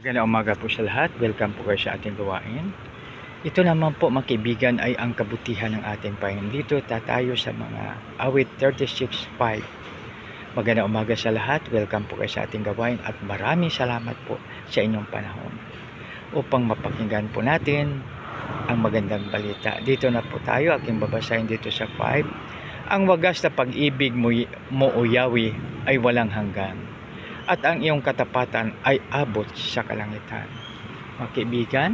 Magandang umaga po sa lahat. Welcome po kayo sa ating gawain. Ito naman po mga kaibigan ay ang kabutihan ng ating Panginoon. Dito tatayo sa mga awit 36:5. Magandang umaga sa lahat. Welcome po kayo sa ating gawain at maraming salamat po sa inyong panahon upang mapakinggan po natin ang magandang balita. Dito na po tayo. Aking babasahin dito sa 5. Ang wagas na pag-ibig mo o Yahweh ay walang hanggan, at ang iyong katapatan ay abot sa kalangitan. Mga kaibigan,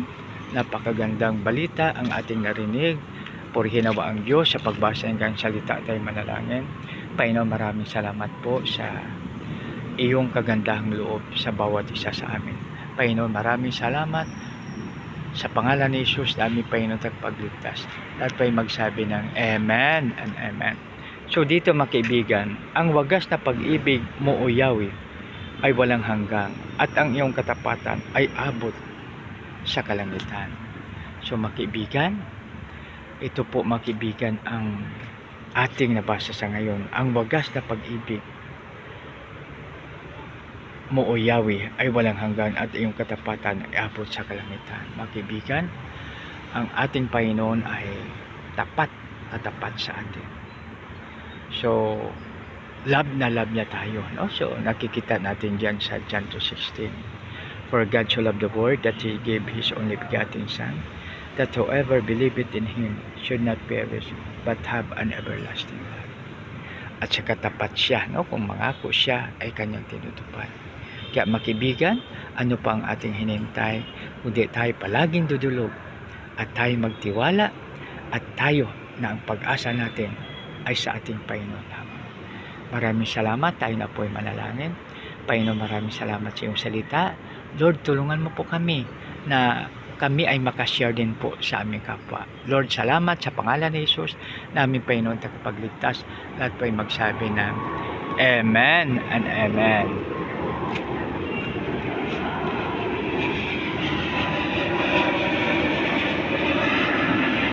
napakagandang balita ang ating narinig. Purihin nawa ang Diyos sa pagbasa ng kanyang salita tayo manalangin. Panginoon, maraming salamat po sa iyong kagandahang loob sa bawat isa sa amin. Panginoon, maraming salamat sa pangalan ni Jesus na aming Panginoon tagpagligtas. At pa'y magsabi ng Amen and Amen. So dito mga kaibigan, ang wagas na pag-ibig mo o Yahweh ay walang hanggang, at ang iyong katapatan ay abot sa kalangitan. So makaibigan, ito po makaibigan ang ating nabasa sa ngayon. Ang wagas na pag-ibig mo o Yahweh ay walang hanggan, at iyong katapatan ay abot sa kalangitan. Makaibigan, ang ating Panginoon ay tapat sa atin. So love na love niya tayo, no? So nakikita natin diyan sa John 2:16. For God so loved the world that He gave His only begotten Son, that whoever believeth in Him should not perish but have an everlasting life. At sa katapat siya, no? Kung mangako siya ay kanyang tinutupad. Kaya makibigan, ano pa ang ating hinintay? Kundi tayo palaging dudulog at tayo magtiwala, at tayo na ang pag-asa natin ay sa ating Panginoon lamang. Maraming salamat. Tayo na po ay manalangin. Panginoon, maraming salamat sa iyong salita. Lord, tulungan mo po kami na kami ay makashare din po sa aming kapwa. Lord, salamat sa pangalan ni Jesus na aming Panginoon tagapagligtas. Lahat po ay magsabi ng Amen and Amen.